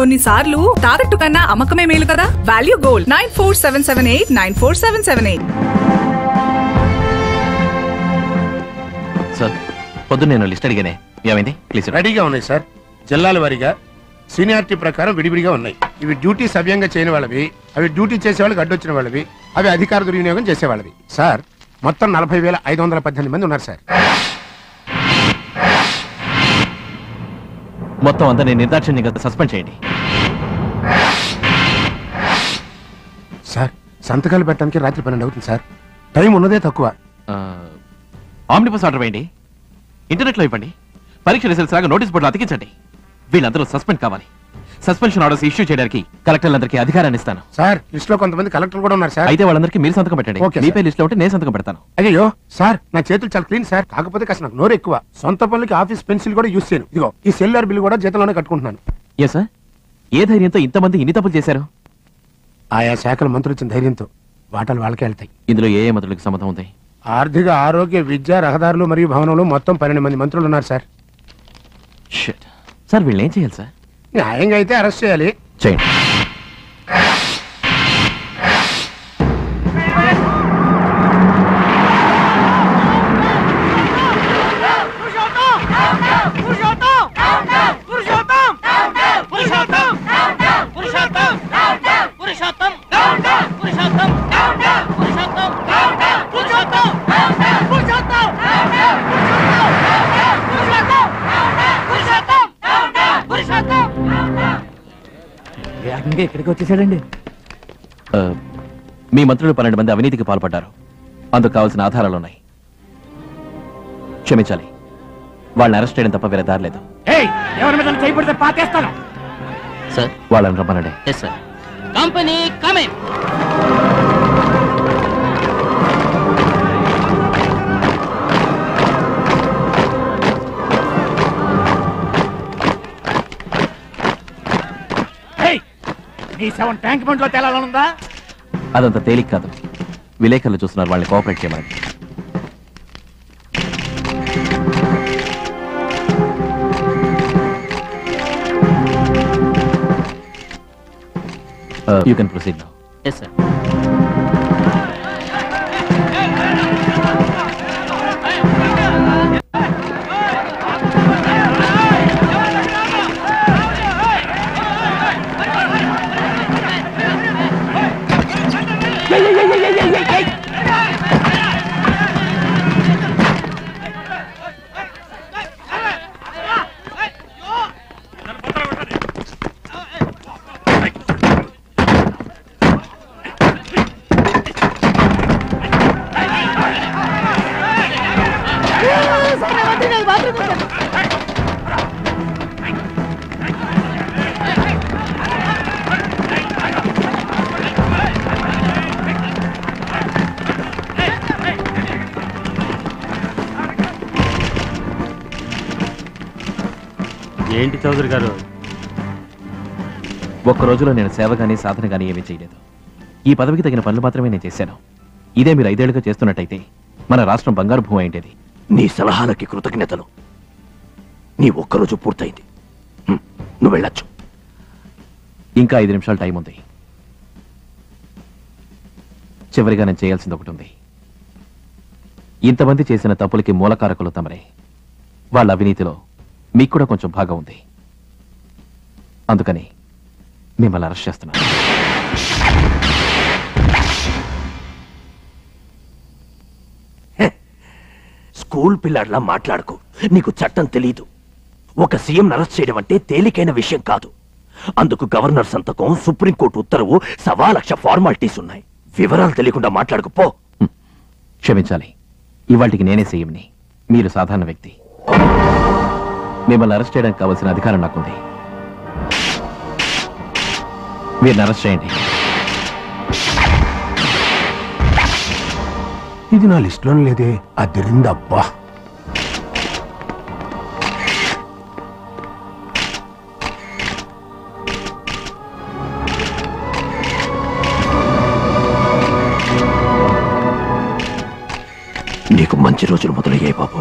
కొన్నిసార్లు తాకట్టు కన్నా అమ్మకమే మేలు కదా. Value gold 9477894778. సార్ పొద్దున్న నేను లిస్ట్ అడిగానే, ఏమైంది? ప్లీజ్. రెడీగా ఉన్నాయి సార్. జిల్లాల వారీగా సీనియారిటీ ప్రకారం విడివిడిగా ఉన్నాయి. ఇవి డ్యూటీ సవ్యంగా చేయని వాళ్ళవి, అవి డ్యూటీ చేసే వాళ్ళకి అడ్డొచ్చిన వాళ్ళవి, అవి అధికార దుర్వినియోగం చేసేవాళ్ళవి. సార్ మొత్తం 40,518 మంది ఉన్నారు సార్. మొత్తం అంతా నేను నిర్దాక్షిణ్యంగా సస్పెండ్ చేయండి. సార్ సంతకాలు పెట్టడానికి రాత్రి 12 అవుతుంది సార్. టైం ఉన్నదే తక్కువ. ఆమ్నిబస్ ఆర్డర్ వేయండి, ఇంటర్నెట్లో ఇవ్వండి, పరీక్ష రిజల్ట్స్ లాగా నోటీస్ బోర్డులో అతికించండి. వీళ్ళందరూ సస్పెండ్ కావాలి. సస్పెన్షన్ ఆర్డర్స్ ఇష్యూ చేయడానికి కలెక్టర్లందరికీ అధికారాన్ని ఇస్తాను. సార్ లిస్ట్ లో కొంతమంది కలెక్టర్లు కూడా ఉన్నారు సార్. అయితే వాళ్ళందరికీ మీరు సంతకం పెట్టండి. మీపై లిస్ట్ లో ఉంటే నేను సంతకం పెడతాను. అయ్యో సార్ నా చేతులు చాలా క్లీన్ సార్. కాకపోతే కాస్త నాకు నోరు ఎక్కువ. సొంత పనులకి ఆఫీస్ పెన్సిల్ కూడా యూస్ చేయను. ఇదిగో ఈ సెల్యులర్ బిల్ కూడా జీతంలోనే కట్టుకుంటున్నాను. ఏ సార్, ఏ ధైర్యంతో ఇంతమంది ఇన్ని తప్పులు చేశారు? ఆయా శాఖల మంత్రులు ఇచ్చిన ధైర్యంతో. వాటాలు వాళ్ళకే వెళ్తాయి. ఇందులో ఏ ఏ మంత్రులకు సంబంధం ఉంది? ఆర్థిక, ఆరోగ్య, విద్య, రహదారులు మరియు భవనంలో మొత్తం 12 మంది మంత్రులు ఉన్నారు సార్. సార్ వీళ్ళు ఏం చేయాలి సార్? న్యాయంగా అయితే అరెస్ట్ చేయాలి. చేయండి. ఇక్కడికి వచ్చేసాడండి. మీ మంత్రులు 12 మంది అవినీతికి పాల్పడ్డారు. అందుకు కావాల్సిన ఆధారాలున్నాయి. క్షమించాలి, వాళ్ళని అరెస్ట్ చేయడం తప్ప వేరే దారి లేదు. సార్ వాళ్ళని రమ్మనండి. Company coming. ట్యాంక్ బండ్ లో తేలాలనుందా? అదంత తేలిక కాదు. విలేకరులు చూస్తున్నారు, వాళ్ళని కోఆపరేట్ చేయమని. You can proceed now. Yes, sir. ఏంటి చౌదరి గారు? ఒక్క రోజులో నేను సేవ గానీ సాధన గానీ ఏమీ చేయలేదు. ఈ పదవికి తగిన పనులు మాత్రమే నేను చేశాను. ఇదే మీరు 5 ఏళ్లుగా చేస్తున్నట్టయితే మన రాష్ట్రం బంగారు భూమి అయింటేది. నీ సలహాలకి కృతజ్ఞతలు. నీ ఒక్కరోజు పూర్తయింది, నువ్వు వెళ్ళొచ్చు. ఇంకా 5 నిమిషాలు టైం ఉంది. చివరిగా నేను చేయాల్సింది ఒకటి ఉంది. ఇంతమంది చేసిన తప్పులకి మూలకారకులు తమరే. వాళ్ళ అవినీతిలో మీకు కూడా కొంచెం భాగం ఉంది. అందుకని మిమ్మల్ని అరెస్ట్ చేస్తున్నాను. స్కూల్ పిల్లాడ్లా మాట్లాడుకో. నీకు చట్టం తెలీదు. ఒక సీఎం అరెస్ట్ చేయడం అంటే తేలికైన విషయం కాదు. అందుకు గవర్నర్ సంతకం, సుప్రీంకోర్టు ఉత్తర్వు, 1,00,000 ఫార్మాలిటీస్ ఉన్నాయి. వివరాలు తెలియకుండా మాట్లాడుకుపో. క్షమించాలి, ఇవాళకి నేనే సీఎంని, మీరు సాధారణ వ్యక్తి. మిమ్మల్ని అరెస్ట్ చేయడానికి కావాల్సిన అధికారం నాకుంది. మీరు అరెస్ట్ చేయండి. ఇది నా లిస్టులోనే లేదే. అదిరిందబ్బా. నీకు మంచి రోజులు మొదలయ్యాయి బాబు.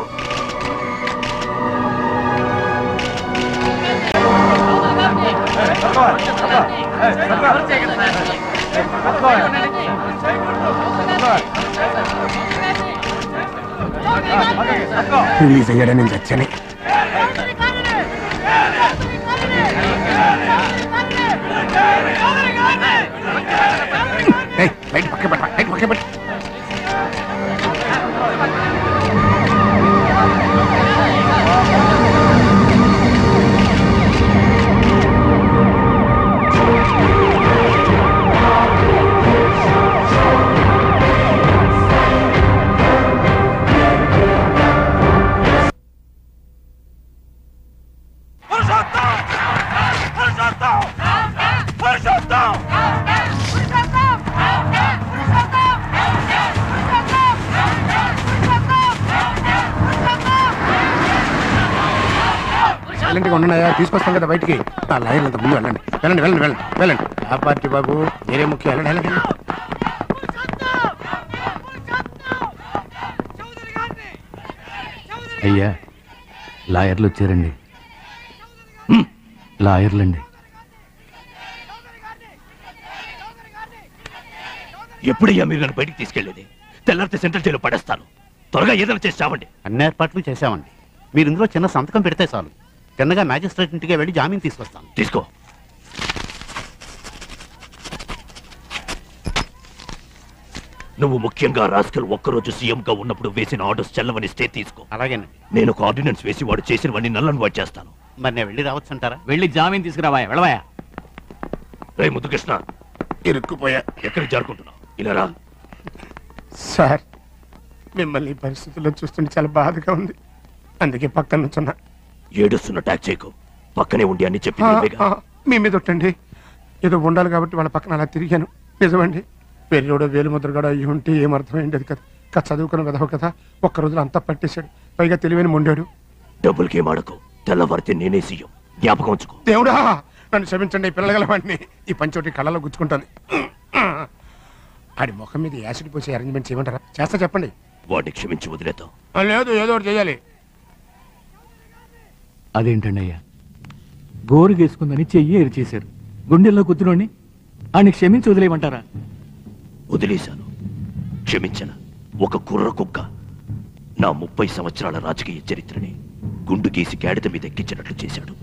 రిలీజ్ అయ్యాడని నేను చచ్చాను. బయట పక్క పెట్ట. సైలెంట్గా ఉన్నాయా, తీసుకొస్తాం కదా బయటికి. ఆ లాయర్ అంత ముందు వెళ్ళండి వెళ్ళండి వెళ్ళండి వెళ్ళండి వెళ్ళండి. ఆ పార్టీ బాబు వేరే ముఖ్యం. వెళ్ళండి వెళ్ళండి. అయ్యా లాయర్లు వచ్చారండి. లాయర్లండి. ఎప్పుడయ్యా మీరు నన్ను బయటికి తీసుకెళ్లేది? తెల్లారితే సెంట్రల్ జైలు పడేస్తాను. త్వరగా ఏదైనా చేసి చావండి. అన్ని ఏర్పాట్లు చేశామండి. మీరు ఇందులో చిన్న సంతకం పెడితే చాలు. తిన్నగా మ్యాజిస్ట్రేట్ ఇంటికి వెళ్ళి జామీన్ తీసుకొస్తాను. తీసుకో. నువ్వు ముఖ్యంగా రాస్కల్ ఒక్కరోజు సీఎంగా ఉన్నప్పుడు వేసిన ఆర్డర్స్ చెల్లవని స్టే తీసుకో. అలాగేనండి. నేను ఒక ఆర్డినెన్స్ వేసి వాడు చేసినవన్నీ నల్లని వాడు చేస్తాను. మరి నేను వెళ్ళి రావచ్చు అంటారా? వెళ్ళి జామీన్ తీసుకురావా, వెళ్ళవా. రే ముద్దుకృష్ణ, ఇరుక్కుపోయా. ఎక్కడికి జారుకుంటున్నావు? ఇలా రా. సార్, మిమ్మల్ని ఈ పరిస్థితుల్లో చూస్తుంటే చాలా బాధగా ఉంది. అందుకే పక్కన నుంచున్నా. ఏడుస్తున్న ట్యాక్ చేయకు. పక్కనే ఉండి అని చెప్పి మీ మీద ఒట్టండి. ఏదో ఉండాలి కాబట్టి వాళ్ళ పక్కన అలా తిరిగాను. నిజమండి. పెళ్ళోడో వేలు ముద్రగాడో అయ్యి ఉంటే ఏమర్థమైంది కదా. చదువుకున్న విధవ కదా. ఒక్క రోజులో అంతా పట్టేశాడు. పైగా తెలివైన మొండాడు. డబ్బులు గేమ్ ఆడకు. తెల్లవారితే నేనే సీఎం. జ్ఞాపకం ఉంచుకో. దేవుడా, నన్ను క్షమించండి. పిల్లల వాడిని ఈ పంచోటి కళ్ళలో గుచ్చుకుంటాను. ఆడి ముఖం మీద యాసిడ్ పోసే అరేంజ్మెంట్ చేయమంటారా? చేస్తా చెప్పండి. వాడిని క్షమించి వదిలేద్దాం. లేదు, ఏదో ఒకటి చేయాలి. అదేంటండి అయ్యా, గోరు గేసుకుందని చెయ్యి ఎరిచేశారు. గుండెల్లో కుత్తులోని ఆయన క్షమించి వదిలేయమంటారా? వదిలేశాను. క్షమించను. ఒక కుర్ర కుక్క నా 30 సంవత్సరాల రాజకీయ చరిత్రని గుండు గీసి గాడిద మీద ఎక్కించినట్లు చేశాడు.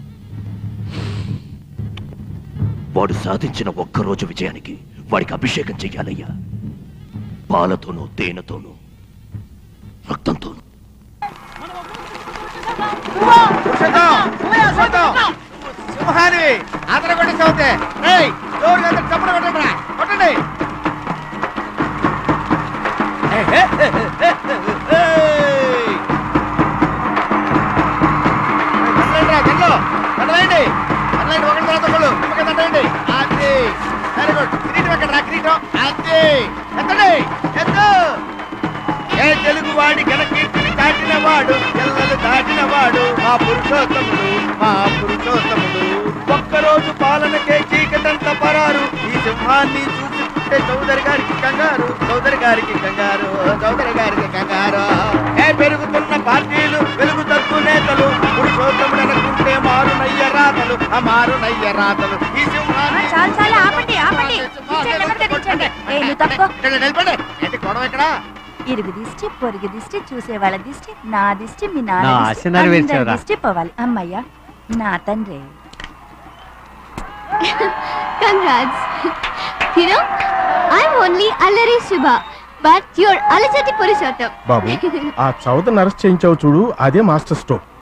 వాడు సాధించిన ఒక్కరోజు విజయానికి వాడికి అభిషేకం చెయ్యాలయ్యా. పాలతోనూ తేనెతోనూ రక్తంతోనూ. తెలుగువాడి ఘనకీర్తిని దాటినవాడు, ఎల్లలు దాటినవాడు మా పురుషోత్తముడు, మా పురుషోత్తముడు. ఒక్కరోజు పాలనకే చీకటంత పరారు. ఈ సింహాన్ని చూసుకుంటే చౌదరి గారికి కంగారు, చౌదరి గారికి కంగారు, చౌదరి గారికి కంగారు. పెరుగుతున్న పార్టీలు, వెలుగు తగ్గు నేతలు, పురుషోత్తముడు అనుకుంటే మారునయ్య రాతలు, ఆ మారునయ్య రాతలు. ఈ సింహాన్ని గొడవ ఎక్కడ? ఇరుగు దిష్టి, పొరుగు దిష్టి, చూసే వాళ్ళ దిష్టి, నా దిష్టి, మీ నాన్న దిష్టి పోవాలి. అమ్మయ్యా, నా తండ్రి. Congrats. You know, I'm only Allari Shubha, but you're Alachati Purushottam. బాబు, ఆ చౌదరిని అరెస్ట్ చేయించావు చూడు, అదే మాస్టర్ స్ట్రోక్.